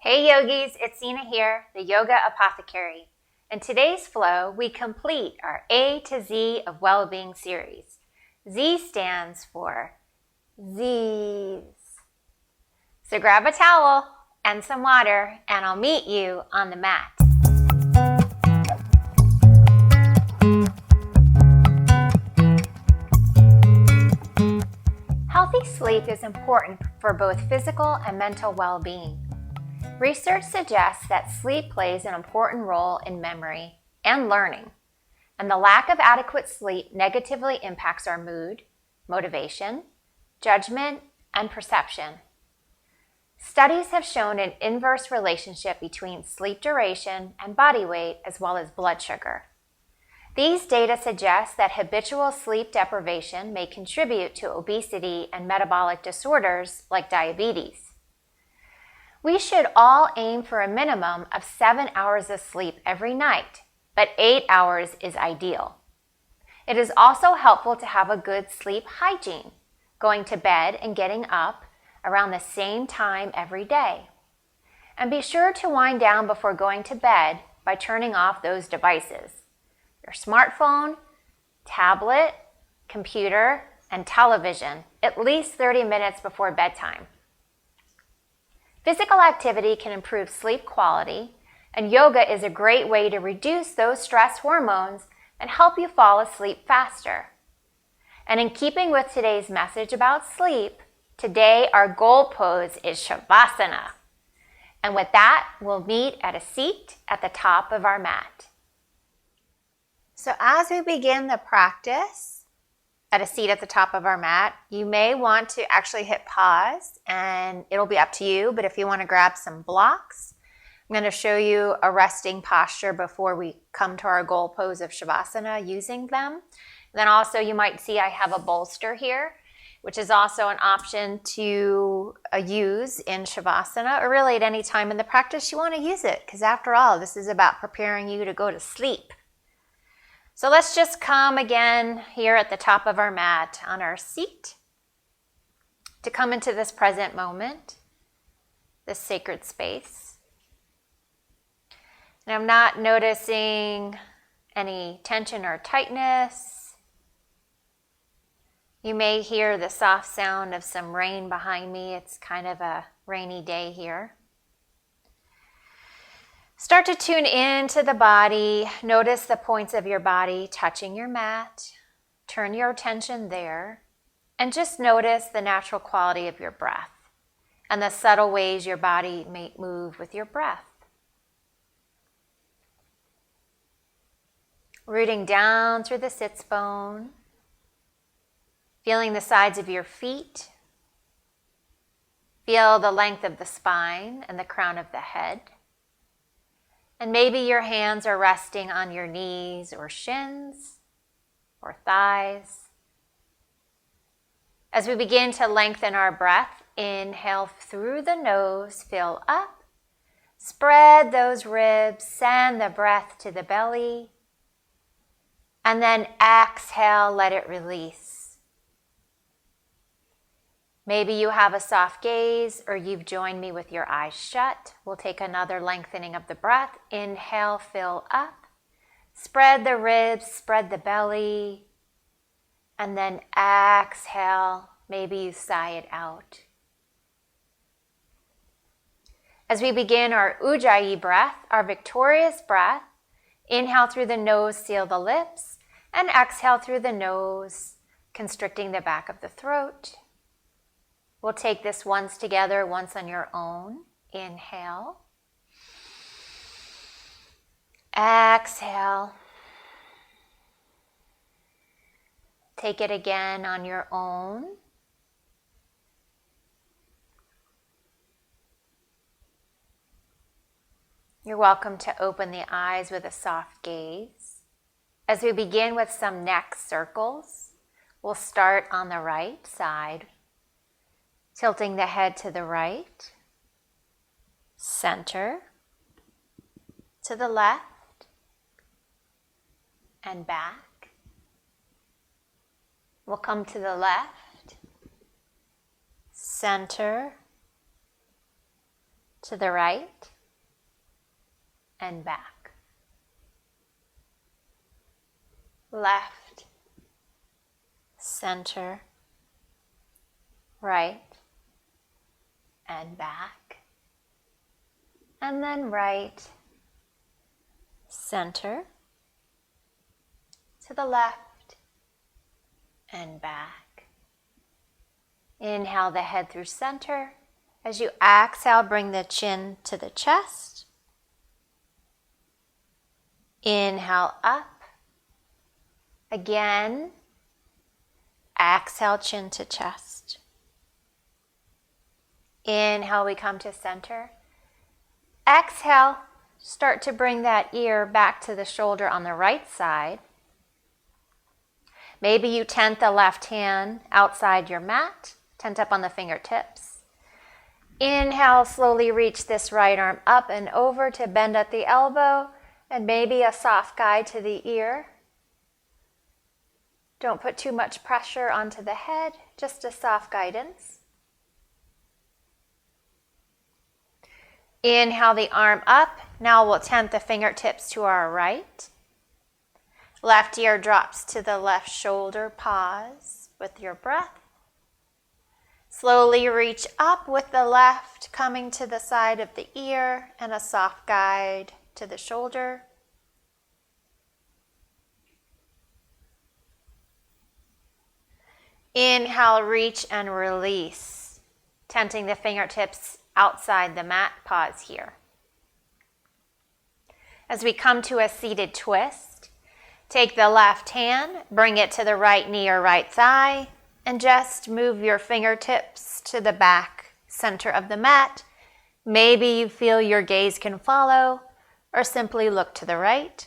Hey yogis, it's Zina here, the Yoga Apothecary. In today's flow, we complete our A to Z of Wellbeing series. Z stands for Z's. So grab a towel and some water, and I'll meet you on the mat. Healthy sleep is important for both physical and mental well-being. Research suggests that sleep plays an important role in memory and learning, and the lack of adequate sleep negatively impacts our mood, motivation, judgment, and perception. Studies have shown an inverse relationship between sleep duration and body weight, as well as blood sugar. These data suggest that habitual sleep deprivation may contribute to obesity and metabolic disorders like diabetes. We should all aim for a minimum of 7 hours of sleep every night, but 8 hours is ideal. It is also helpful to have a good sleep hygiene, going to bed and getting up around the same time every day. And be sure to wind down before going to bed by turning off those devices: your smartphone, tablet, computer, and television at least 30 minutes before bedtime. Physical activity can improve sleep quality, and yoga is a great way to reduce those stress hormones and help you fall asleep faster. And in keeping with today's message about sleep, today our goal pose is Shavasana. And with that, we'll meet at a seat at the top of our mat. So as we begin the practice at a seat at the top of our mat, you may want to actually hit pause, and it'll be up to you, but if you want to grab some blocks, I'm going to show you a resting posture before we come to our goal pose of Shavasana using them. Then also you might see I have a bolster here, which is also an option to use in Shavasana, or really at any time in the practice you want to use it, because after all, this is about preparing you to go to sleep. So let's just come again here at the top of our mat on our seat to come into this present moment, this sacred space. And I'm not noticing any tension or tightness. You may hear the soft sound of some rain behind me. It's kind of a rainy day here. Start to tune into the body. Notice the points of your body touching your mat. Turn your attention there. And just notice the natural quality of your breath and the subtle ways your body may move with your breath. Rooting down through the sits bone. Feeling the sides of your feet. Feel the length of the spine and the crown of the head. And maybe your hands are resting on your knees or shins or thighs. As we begin to lengthen our breath, inhale through the nose, fill up, spread those ribs, send the breath to the belly, and then exhale, let it release. Maybe you have a soft gaze, or you've joined me with your eyes shut. We'll take another lengthening of the breath. Inhale, fill up. Spread the ribs, spread the belly. And then exhale. Maybe you sigh it out. As we begin our Ujjayi breath, our victorious breath, inhale through the nose, seal the lips, and exhale through the nose, constricting the back of the throat. We'll take this once together, once on your own. Inhale. Exhale. Take it again on your own. You're welcome to open the eyes with a soft gaze. As we begin with some neck circles, we'll start on the right side. Tilting the head to the right, center, to the left, and back. We'll come to the left, center, to the right and back. Left, center, right, and back. And then right, center, to the left, and back. Inhale the head through center. As you exhale, bring the chin to the chest. Inhale up. Again, exhale, chin to chest. Inhale, we come to center. Exhale, start to bring that ear back to the shoulder on the right side. Maybe you tent the left hand outside your mat, tent up on the fingertips. Inhale, slowly reach this right arm up and over to bend at the elbow, and maybe a soft guide to the ear. Don't put too much pressure onto the head, just a soft guidance. Inhale the arm up. Now we'll tent the fingertips to our right. Left ear drops to the left shoulder. Pause with your breath. Slowly reach up with the left coming to the side of the ear and a soft guide to the shoulder. Inhale, reach and release, tenting the fingertips outside the mat. Pause here. As we come to a seated twist, take the left hand, bring it to the right knee or right thigh, and just move your fingertips to the back center of the mat. Maybe you feel your gaze can follow, or simply look to the right.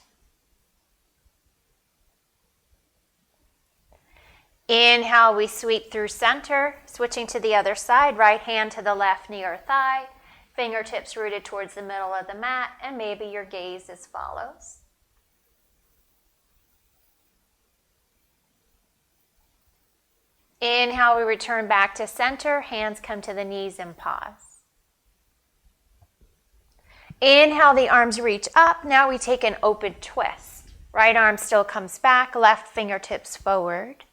Inhale, we sweep through center, switching to the other side, right hand to the left knee or thigh, fingertips rooted towards the middle of the mat, and maybe your gaze as follows. Inhale, we return back to center, hands come to the knees and pause. Inhale, the arms reach up. Now we take an open twist. Right arm still comes back, left fingertips forward.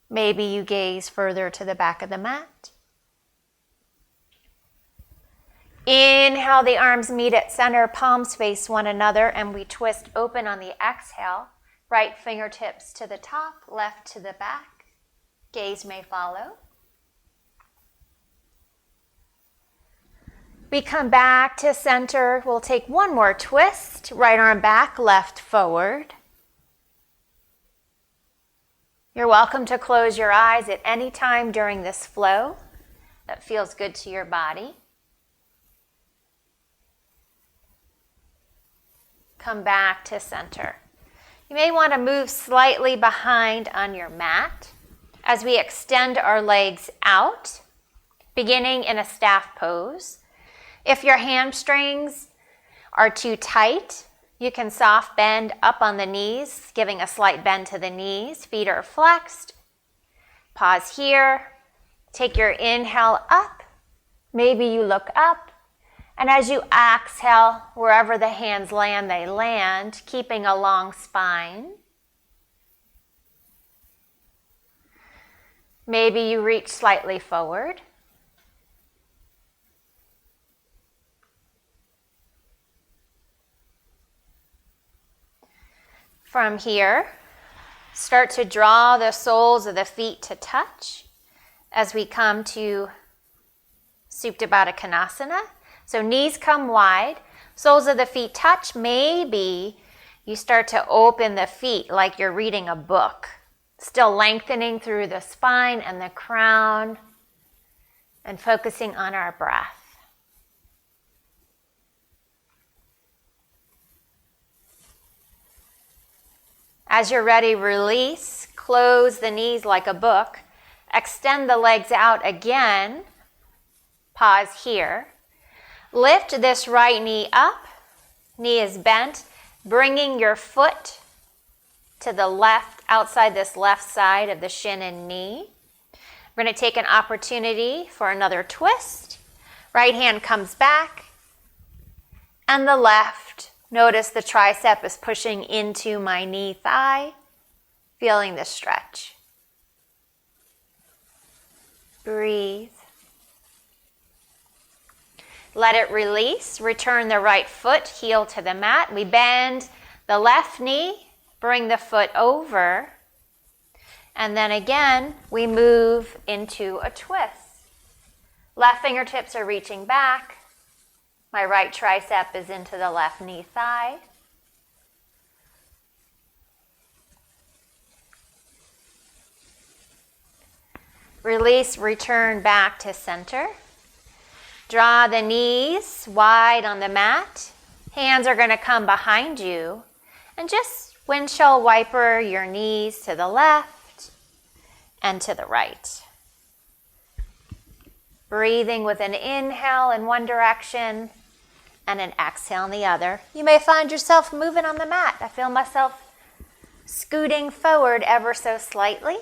Maybe you gaze further to the back of the mat. Inhale, the arms meet at center, palms face one another, and we twist open on the exhale. Right fingertips to the top, left to the back. Gaze may follow. We come back to center. We'll take one more twist. Right arm back, left forward. You're welcome to close your eyes at any time during this flow that feels good to your body. Come back to center. You may want to move slightly behind on your mat as we extend our legs out, beginning in a staff pose. If your hamstrings are too tight, you can soft bend up on the knees, giving a slight bend to the knees. Feet are flexed. Pause here. Take your inhale up. Maybe you look up. And as you exhale, wherever the hands land, they land, keeping a long spine. Maybe you reach slightly forward. From here, start to draw the soles of the feet to touch as we come to Supta Baddha Konasana. So knees come wide, soles of the feet touch. Maybe you start to open the feet like you're reading a book, still lengthening through the spine and the crown and focusing on our breath. As you're ready, release, close the knees like a book, extend the legs out again, pause here. Lift this right knee up, knee is bent, bringing your foot to the left, outside this left side of the shin and knee. We're going to take an opportunity for another twist. Right hand comes back, And the left. Notice the tricep is pushing into my knee thigh, feeling the stretch. Breathe. Let it release. Return the right foot, heel to the mat. We bend the left knee, bring the foot over, and then again, we move into a twist. Left fingertips are reaching back. My right tricep is into the left knee thigh. Release, return back to center. Draw the knees wide on the mat. Hands are going to come behind you. And just windshield wiper your knees to the left and to the right. Breathing with an inhale in one direction and an exhale in the other. You may find yourself moving on the mat. I feel myself scooting forward ever so slightly.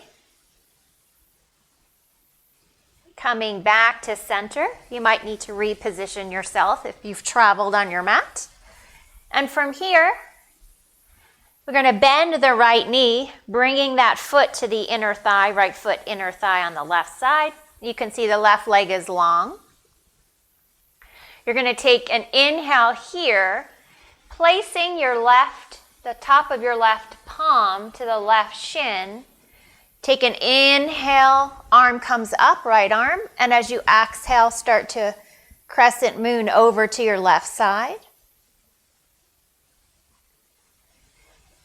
Coming back to center. You might need to reposition yourself if you've traveled on your mat. And from here, we're going to bend the right knee, bringing that foot to the inner thigh, right foot, inner thigh on the left side. You can see the left leg is long. You're going to take an inhale here, placing your left, the top of your left palm to the left shin. Take an inhale, arm comes up, right arm, and as you exhale, start to crescent moon over to your left side.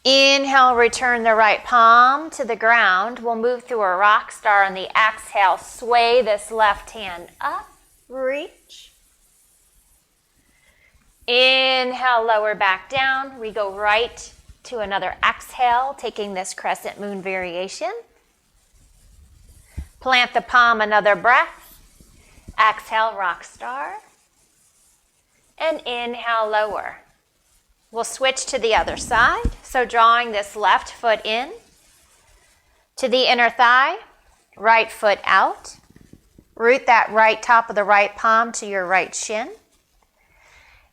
Inhale, return the right palm to the ground. We'll move through a rock star on the exhale. Sway this left hand up, reach. Inhale, lower back down. We go right to another exhale, taking this crescent moon variation. Plant the palm, another breath. Exhale, rock star. And inhale, lower. We'll switch to the other side. So drawing this left foot in to the inner thigh, right foot out. Root that right top of the right palm to your right shin.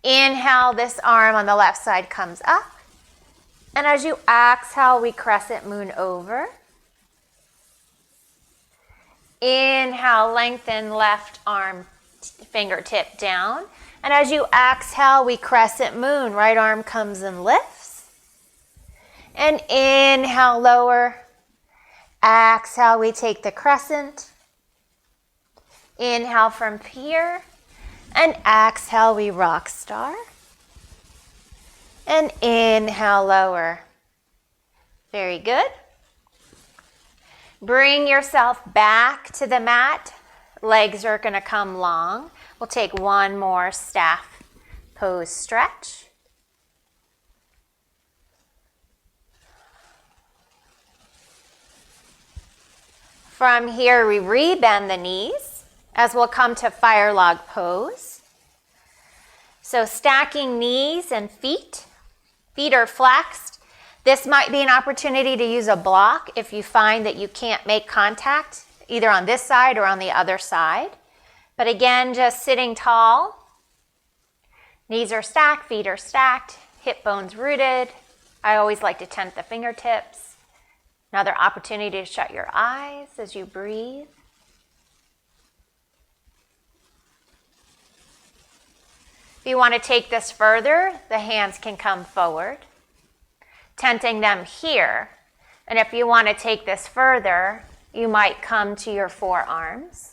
Inhale, this arm on the left side comes up. And as you exhale, we crescent moon over. Inhale, lengthen left arm, fingertip down. And as you exhale, we crescent moon. Right arm comes and lifts. And inhale, lower. Exhale, we take the crescent. Inhale from here. And exhale, we rock star. And inhale, lower. Very good. Bring yourself back to the mat. Legs are going to come long. We'll take one more staff pose stretch. From here, we rebend the knees as we'll come to fire log pose. So stacking knees and feet. Feet are flexed. This might be an opportunity to use a block if you find that you can't make contact either on this side or on the other side. But again, just sitting tall. Knees are stacked, feet are stacked, hip bones rooted. I always like to tent the fingertips. Another opportunity to shut your eyes as you breathe. If you want to take this further, the hands can come forward, tenting them here. And if you want to take this further, you might come to your forearms.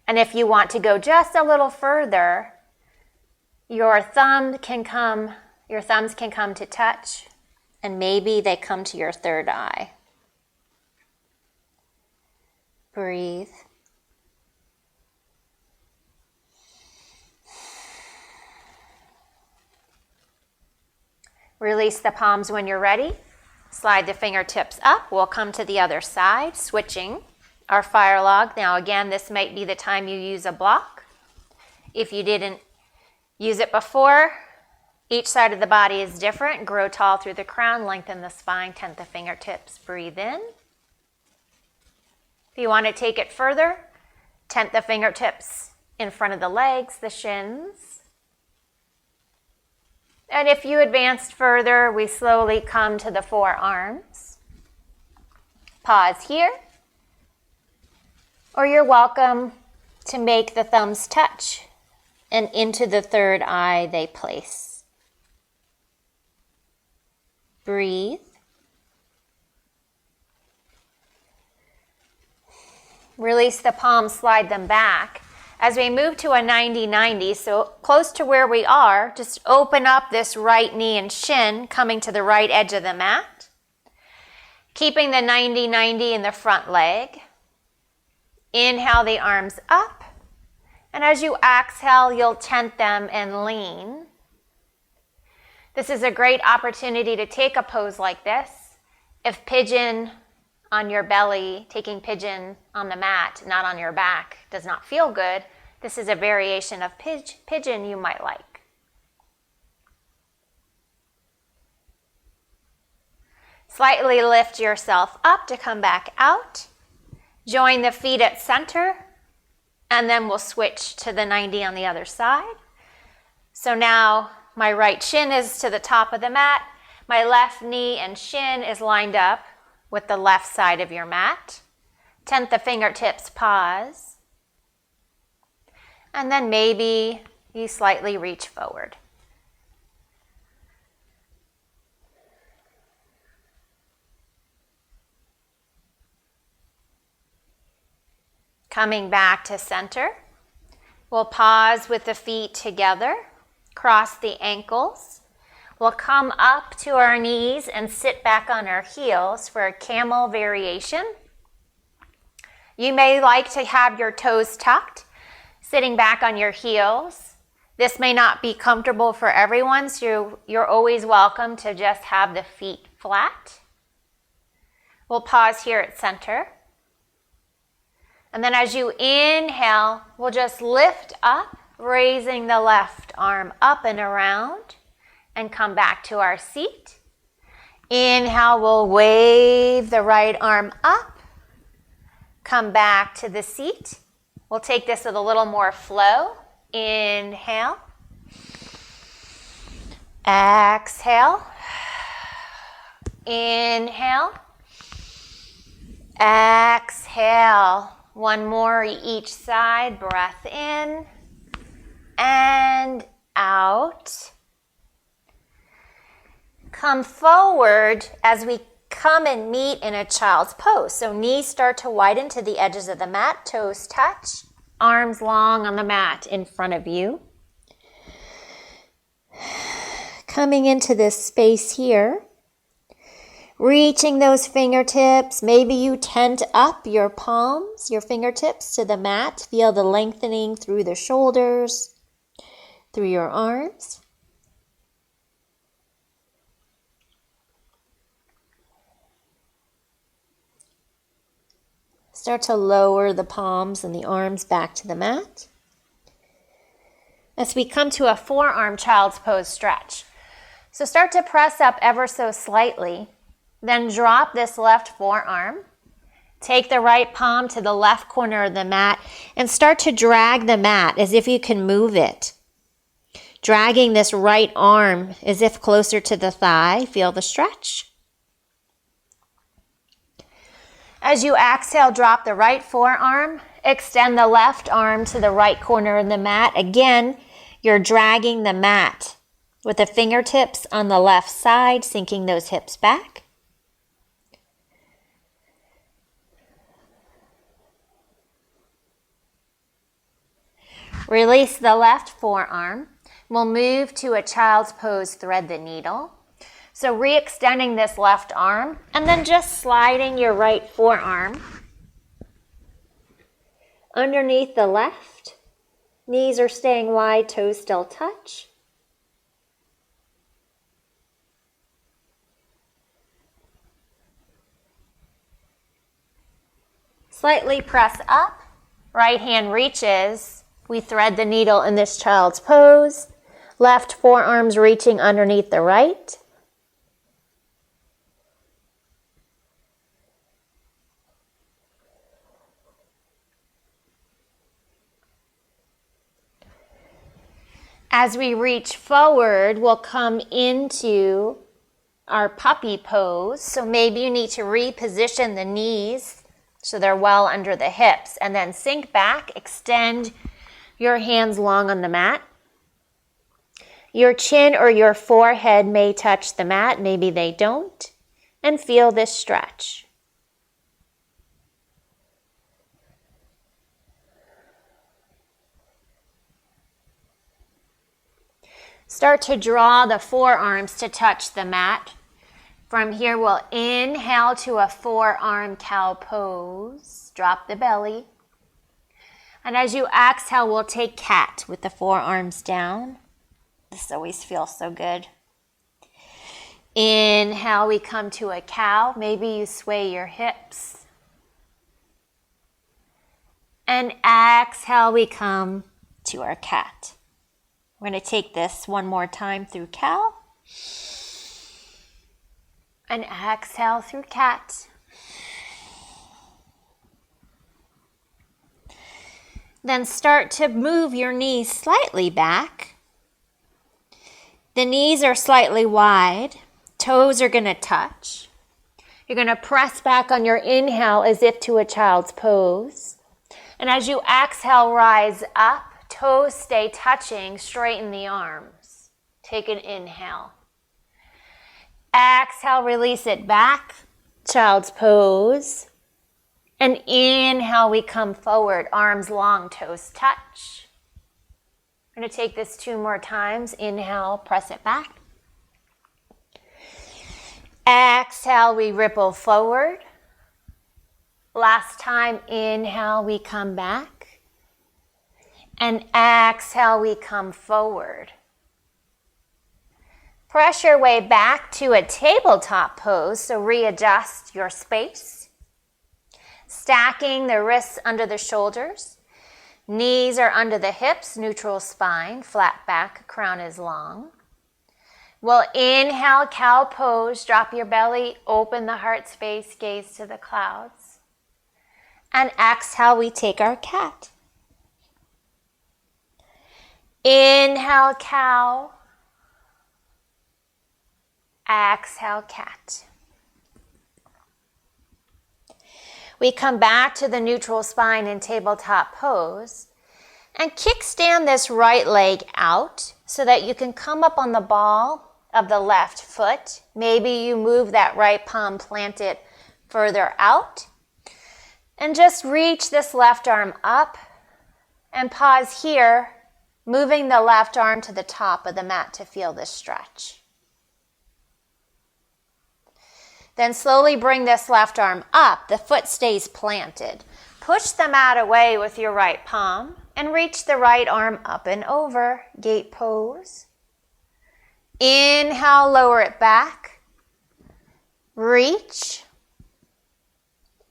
And if you want to go just a little further, your thumbs can come to touch, and maybe they come to your third eye. Breathe. Release the palms when you're ready. Slide the fingertips up. We'll come to the other side, switching our fire log. Now again, this might be the time you use a block. If you didn't use it before, each side of the body is different. Grow tall through the crown, lengthen the spine, tent the fingertips, breathe in. If you want to take it further, tent the fingertips in front of the legs, the shins. And if you advanced further, we slowly come to the forearms. Pause here. Or you're welcome to make the thumbs touch and into the third eye they place. Breathe. Release the palms, slide them back. As we move to a 90-90, so close to where we are, just open up this right knee and shin, coming to the right edge of the mat. Keeping the 90-90 in the front leg. Inhale the arms up. And as you exhale, you'll tent them and lean. This is a great opportunity to take a pose like this. If pigeon on your belly, taking pigeon on the mat, not on your back, does not feel good, this is a variation of pigeon you might like. Slightly lift yourself up to come back out. Join the feet at center, and then we'll switch to the 90 on the other side. So now my right shin is to the top of the mat. My left knee and shin is lined up with the left side of your mat. Tent the fingertips, pause. And then maybe you slightly reach forward. Coming back to center, we'll pause with the feet together, cross the ankles. We'll come up to our knees and sit back on our heels for a camel variation. You may like to have your toes tucked, sitting back on your heels. This may not be comfortable for everyone, so you're always welcome to just have the feet flat. We'll pause here at center. And then as you inhale, we'll just lift up, raising the left arm up and around, and come back to our seat. Inhale, we'll wave the right arm up, come back to the seat. We'll take this with a little more flow. Inhale. Exhale. Inhale. Exhale. One more each side. Breath in and out. Come forward as we come and meet in a child's pose. So knees start to widen to the edges of the mat, toes touch, arms long on the mat in front of you. Coming into this space here, reaching those fingertips. Maybe you tent up your palms, your fingertips to the mat. Feel the lengthening through the shoulders, through your arms. Start to lower the palms and the arms back to the mat. As we come to a forearm child's pose stretch. So start to press up ever so slightly. Then drop this left forearm. Take the right palm to the left corner of the mat and start to drag the mat as if you can move it. Dragging this right arm as if closer to the thigh. Feel the stretch. As you exhale, drop the right forearm. Extend the left arm to the right corner of the mat. Again, you're dragging the mat with the fingertips on the left side, sinking those hips back. Release the left forearm. We'll move to a child's pose, thread the needle. So re-extending this left arm and then just sliding your right forearm underneath the left. Knees are staying wide, toes still touch. Slightly press up. Right hand reaches. We thread the needle in this child's pose. Left forearms reaching underneath the right. As we reach forward, we'll come into our puppy pose. So maybe you need to reposition the knees so they're well under the hips, and then sink back, extend your hands long on the mat. Your chin or your forehead may touch the mat, maybe they don't, and feel this stretch. Start to draw the forearms to touch the mat. From here, we'll inhale to a forearm cow pose. Drop the belly. And as you exhale, we'll take cat with the forearms down. This always feels so good. Inhale, we come to a cow. Maybe you sway your hips. And exhale, we come to our cat. We're going to take this one more time through cow. And exhale through cat. Then start to move your knees slightly back. The knees are slightly wide. Toes are going to touch. You're going to press back on your inhale as if to a child's pose. And as you exhale, rise up. Toes stay touching, straighten the arms. Take an inhale. Exhale, release it back, child's pose. And inhale, we come forward, arms long, toes touch. I'm going to take this 2 more times. Inhale, press it back. Exhale, we ripple forward. Last time, inhale, we come back. And exhale, we come forward. Press your way back to a tabletop pose, so readjust your space. Stacking the wrists under the shoulders. Knees are under the hips, neutral spine, flat back, crown is long. We'll inhale, cow pose, drop your belly, open the heart space, gaze to the clouds. And exhale, we take our cat. Inhale, cow. Exhale, cat. We come back to the neutral spine in tabletop pose and kickstand this right leg out so that you can come up on the ball of the left foot. Maybe you move that right palm, plant it further out, and just reach this left arm up and pause here, moving the left arm to the top of the mat to feel this stretch. Then slowly bring this left arm up. The foot stays planted. Push the mat away with your right palm and reach the right arm up and over. Gate pose. Inhale, lower it back. Reach.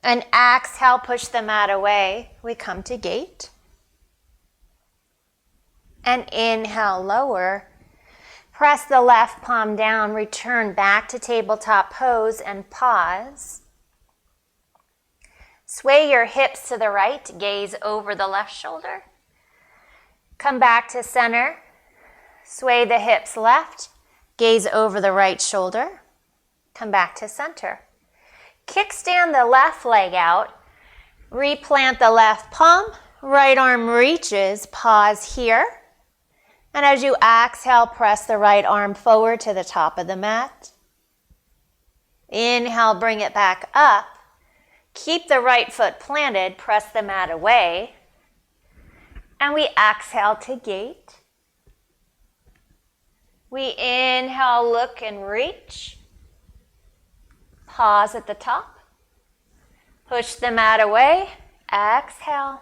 And exhale, push the mat away. We come to gate. And inhale, lower. Press the left palm down, return back to tabletop pose and pause. Sway your hips to the right, gaze over the left shoulder. Come back to center. Sway the hips left, gaze over the right shoulder. Come back to center. Kickstand the left leg out. Replant the left palm. Right arm reaches. Pause here. And as you exhale, press the right arm forward to the top of the mat. Inhale, bring it back up. Keep the right foot planted, press the mat away. And we exhale to gate. We inhale, look and reach. Pause at the top. Push the mat away. Exhale.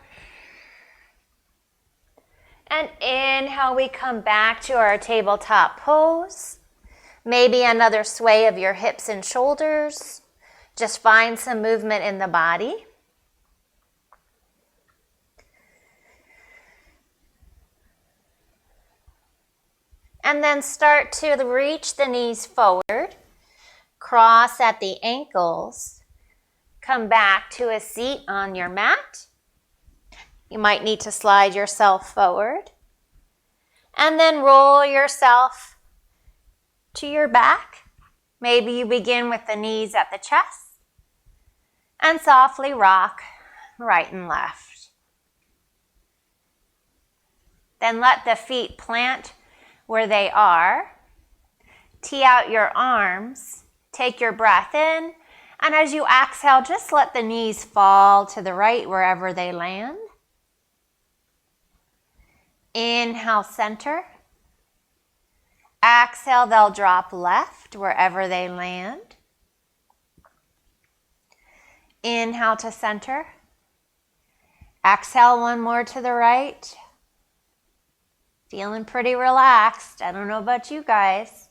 And inhale, we come back to our tabletop pose. Maybe another sway of your hips and shoulders. Just find some movement in the body. And then start to reach the knees forward. Cross at the ankles. Come back to a seat on your mat. You might need to slide yourself forward. And then roll yourself to your back. Maybe you begin with the knees at the chest and softly rock right and left. Then let the feet plant where they are. Tee out your arms. Take your breath in. And as you exhale, just let the knees fall to the right wherever they land. Inhale, center. Exhale, they'll drop left wherever they land. Inhale to center. Exhale, one more to the right. Feeling pretty relaxed. I don't know about you guys.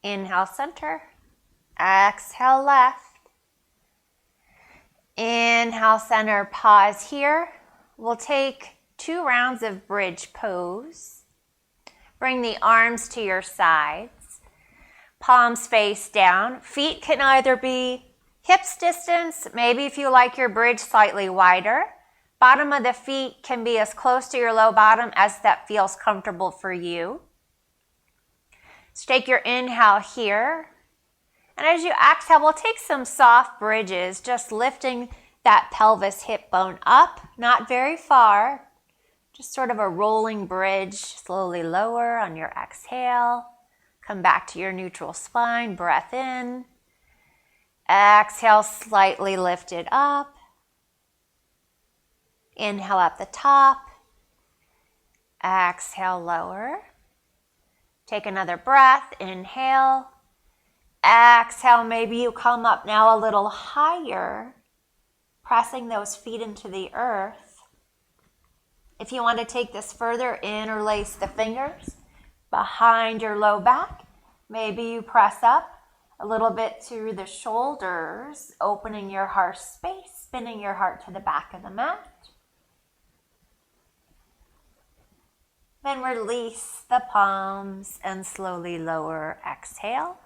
Inhale, center. Exhale, left. Inhale, center. Pause here. We'll take 2 rounds of bridge pose. Bring the arms to your sides. Palms face down. Feet can either be hips distance, maybe if you like your bridge slightly wider. Bottom of the feet can be as close to your low bottom as that feels comfortable for you. So take your inhale here. And as you exhale, we'll take some soft bridges, just lifting that pelvis hip bone up, not very far. Just sort of a rolling bridge, slowly lower on your exhale. Come back to your neutral spine, breath in. Exhale, slightly lift it up. Inhale at the top. Exhale, lower. Take another breath, inhale. Exhale, maybe you come up now a little higher, pressing those feet into the earth. If you want to take this further, interlace the fingers behind your low back. Maybe you press up a little bit to the shoulders, opening your heart space, spinning your heart to the back of the mat. Then release the palms and slowly lower, exhale.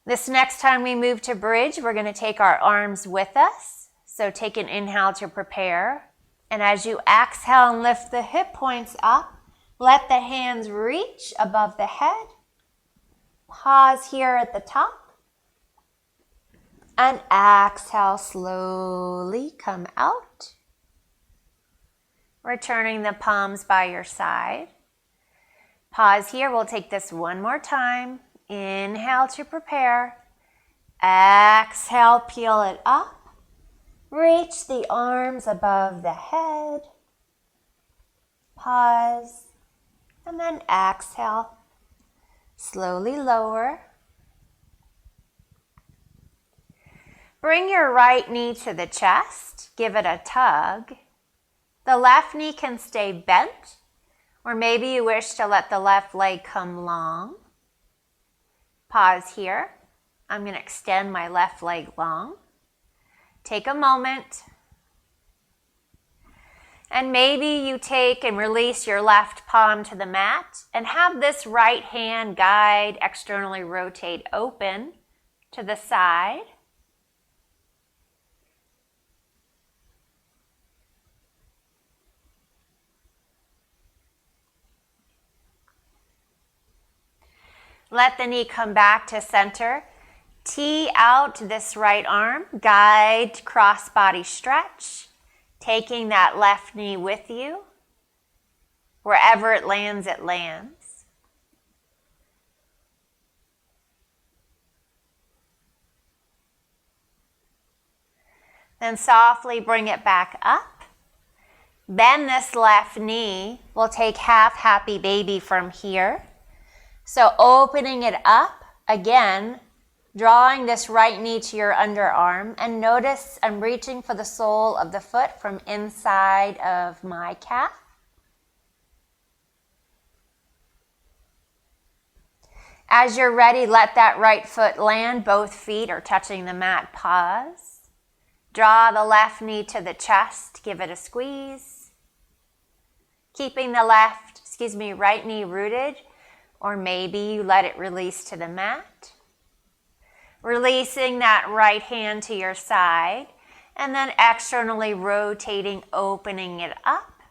This next time we move to bridge, we're going to take our arms with us. So take an inhale to prepare. And as you exhale and lift the hip points up, let the hands reach above the head. Pause here at the top. And exhale, slowly come out. Returning the palms by your side. Pause here. We'll take this one more time. Inhale to prepare. Exhale, peel it up. Reach the arms above the head. Pause. And then exhale. Slowly lower. Bring your right knee to the chest. Give it a tug. The left knee can stay bent, or maybe you wish to let the left leg come long. Pause here. I'm going to extend my left leg long. Take a moment. And maybe you take and release your left palm to the mat and have this right hand guide, externally rotate open to the side. Let the knee come back to center. Tee out this right arm, guide cross-body stretch, taking that left knee with you. Wherever it lands, it lands. Then softly bring it back up. Bend this left knee. We'll take half happy baby from here. So opening it up, again, drawing this right knee to your underarm, and notice I'm reaching for the sole of the foot from inside of my calf. As you're ready, let that right foot land. Both feet are touching the mat. Pause. Draw the left knee to the chest. Give it a squeeze. Keeping the right knee rooted, or maybe you let it release to the mat. Releasing that right hand to your side, and then externally rotating, opening it up.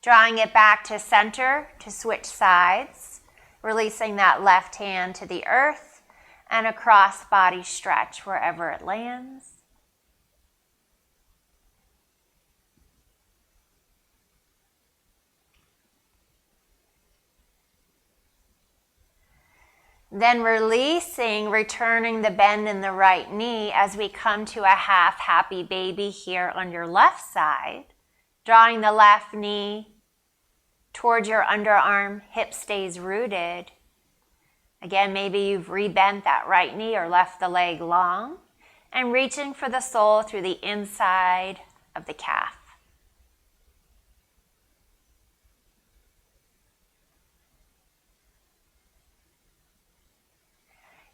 Drawing it back to center to switch sides, releasing that left hand to the earth and a cross body stretch wherever it lands. Then releasing, returning the bend in the right knee as we come to a half happy baby here on your left side. Drawing the left knee towards your underarm, hip stays rooted. Again, maybe you've rebent that right knee or left the leg long, and reaching for the sole through the inside of the calf.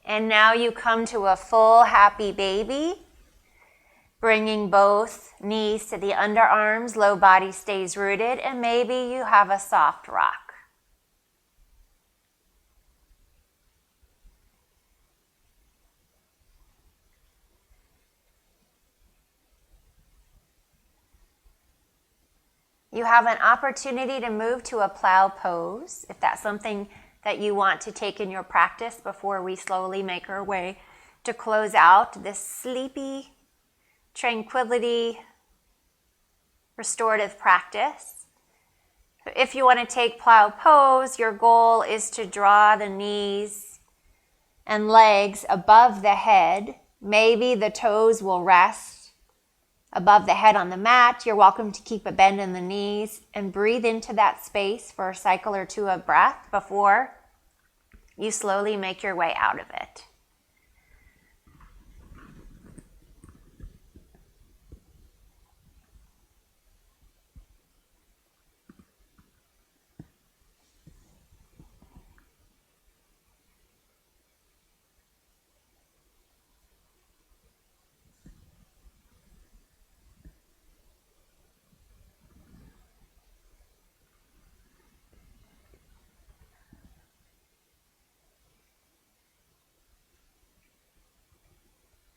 And now you come to a full happy baby, bringing both knees to the underarms, low body stays rooted, and maybe you have a soft rock. You have an opportunity to move to a plow pose, if that's something that you want to take in your practice before we slowly make our way to close out this sleepy, tranquility, restorative practice. If you want to take plow pose, your goal is to draw the knees and legs above the head. Maybe the toes will rest above the head on the mat. You're welcome to keep a bend in the knees and breathe into that space for a cycle or two of breath before you slowly make your way out of it.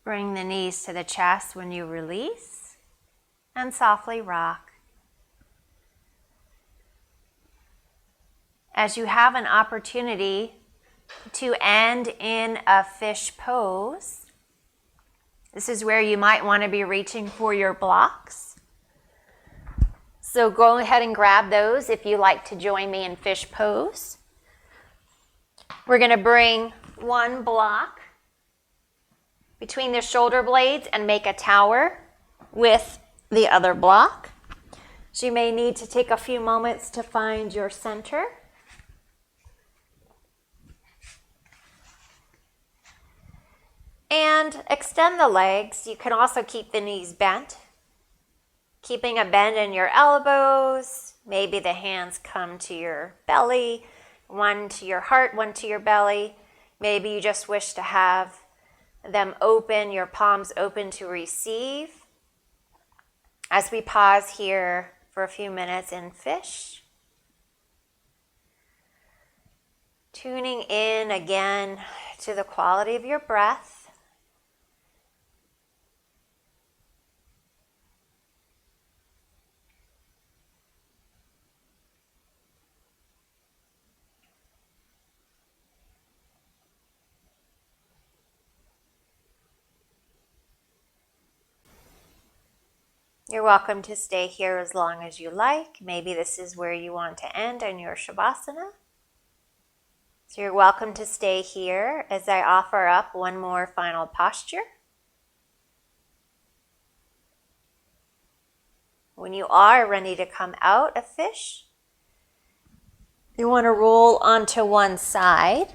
Bring the knees to the chest when you release, and softly rock. As you have an opportunity to end in a fish pose, this is where you might want to be reaching for your blocks. So go ahead and grab those if you like to join me in fish pose. We're going to bring one block between the shoulder blades and make a tower with the other block. So you may need to take a few moments to find your center. And extend the legs. You can also keep the knees bent, keeping a bend in your elbows. Maybe the hands come to your belly, one to your heart, one to your belly. Maybe you just wish to have them open, your palms open to receive. As we pause here for a few minutes in fish, tuning in again to the quality of your breath. You're welcome to stay here as long as you like. Maybe this is where you want to end in your Shavasana. So you're welcome to stay here as I offer up one more final posture. When you are ready to come out of fish, you want to roll onto one side.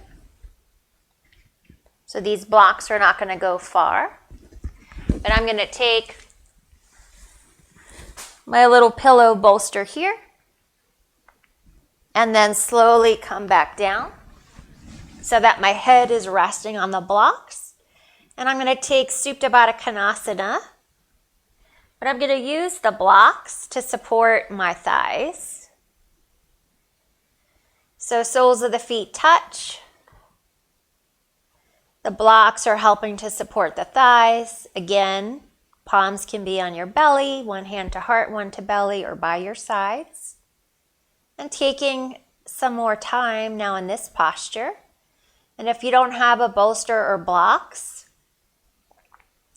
So these blocks are not going to go far. But I'm going to take my little pillow bolster here, and then slowly come back down so that my head is resting on the blocks. And I'm going to take Supta Baddha Konasana, but I'm going to use the blocks to support my thighs. So soles of the feet touch. The blocks are helping to support the thighs. Again, palms can be on your belly, one hand to heart, one to belly, or by your sides. And taking some more time now in this posture. And if you don't have a bolster or blocks,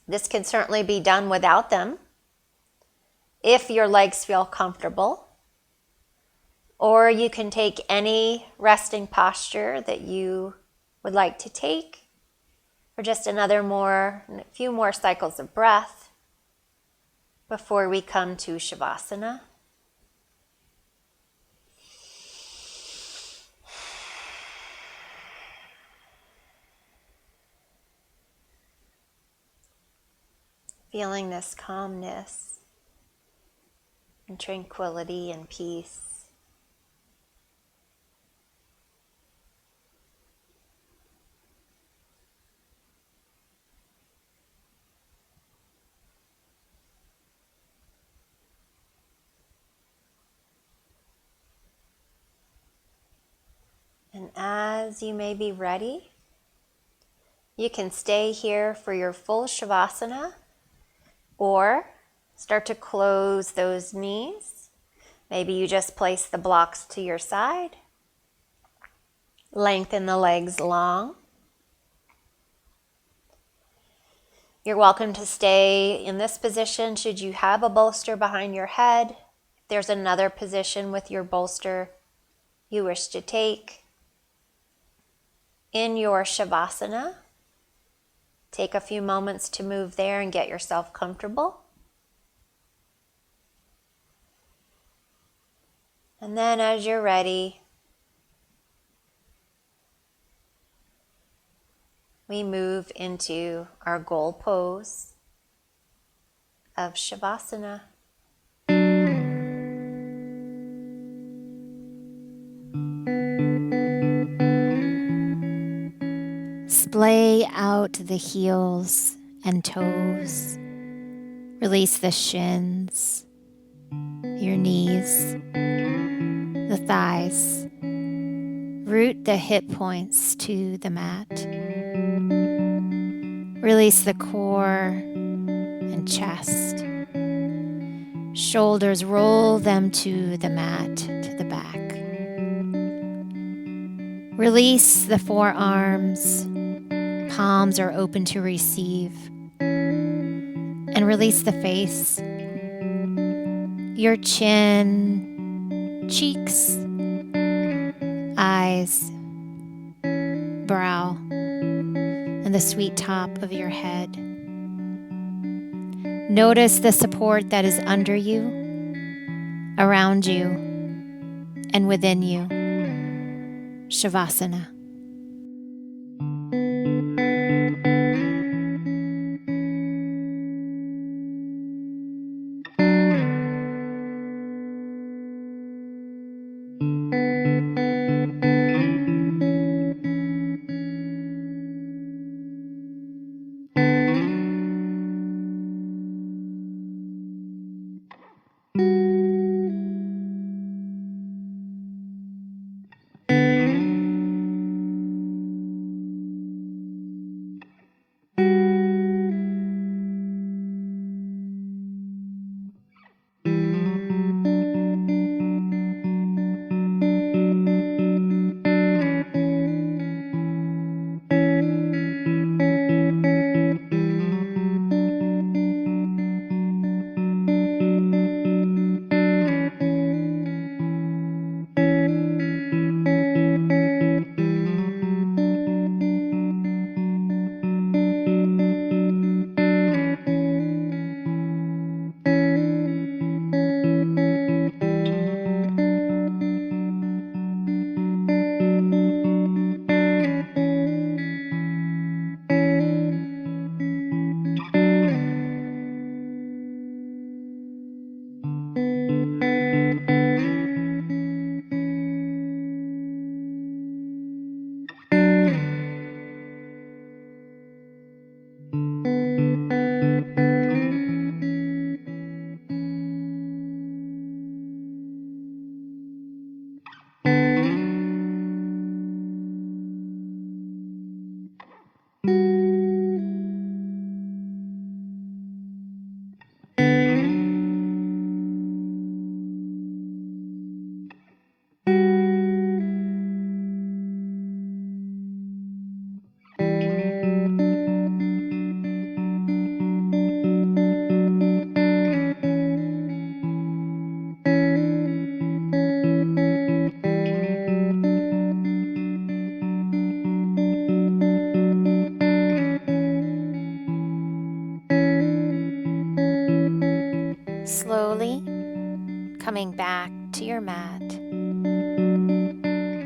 this can certainly be done without them if your legs feel comfortable. Or you can take any resting posture that you would like to take for just a few more cycles of breath before we come to Shavasana. Feeling this calmness and tranquility and peace. And as you may be ready, you can stay here for your full Shavasana or start to close those knees. Maybe you just place the blocks to your side. Lengthen the legs long. You're welcome to stay in this position should you have a bolster behind your head. If there's another position with your bolster you wish to take. In your Shavasana, take a few moments to move there and get yourself comfortable. And then as you're ready, we move into our goal pose of Shavasana. Splay out the heels and toes. Release the shins, your knees, the thighs. Root the hip points to the mat. Release the core and chest. Shoulders, roll them to the mat, to the back. Release the forearms. Palms are open to receive. And release the face. Your chin, cheeks, eyes, brow, and the sweet top of your head. Notice the support that is under you, around you, and within you. Shavasana. Slowly coming back to your mat,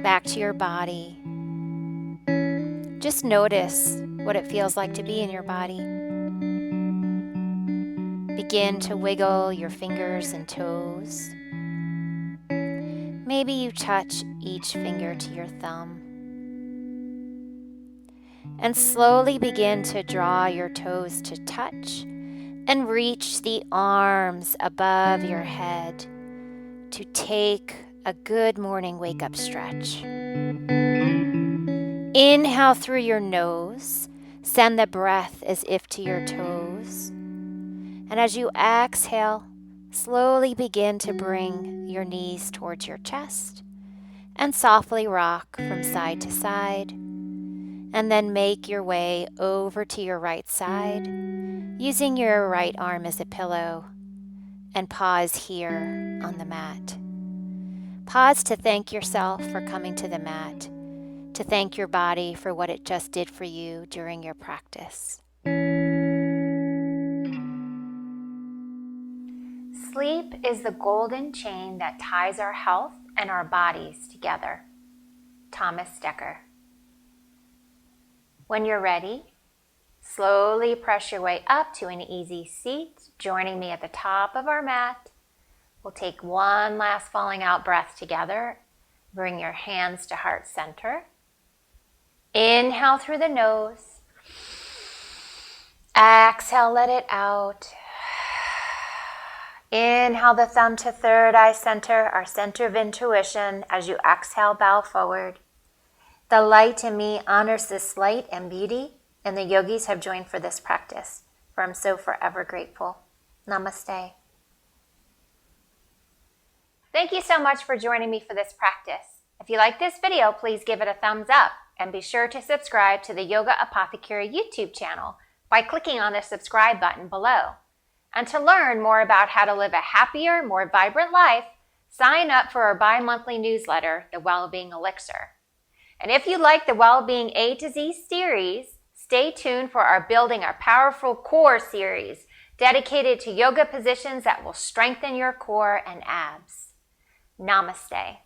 back to your body. Just notice what it feels like to be in your body. Begin to wiggle your fingers and toes. Maybe you touch each finger to your thumb. And slowly begin to draw your toes to touch and reach the arms above your head to take a good morning wake-up stretch. Inhale through your nose. Send the breath as if to your toes. And as you exhale, slowly begin to bring your knees towards your chest and softly rock from side to side. And then make your way over to your right side, using your right arm as a pillow, and pause here on the mat. Pause to thank yourself for coming to the mat, to thank your body for what it just did for you during your practice. Sleep is the golden chain that ties our health and our bodies together. Thomas Dekker. When you're ready, slowly press your way up to an easy seat, joining me at the top of our mat. We'll take one last falling out breath together. Bring your hands to heart center. Inhale through the nose. Exhale, let it out. Inhale the thumb to third eye center, our center of intuition. As you exhale, bow forward. The light in me honors this light and beauty, and the yogis have joined for this practice, for I'm so forever grateful. Namaste. Thank you so much for joining me for this practice. If you like this video, please give it a thumbs up, and be sure to subscribe to the Yoga Apothecary YouTube channel by clicking on the subscribe button below. And to learn more about how to live a happier, more vibrant life, sign up for our bi-monthly newsletter, The Wellbeing Elixir. And if you like the Wellbeing A to Z series, stay tuned for our Building Our Powerful Core series, dedicated to yoga positions that will strengthen your core and abs. Namaste.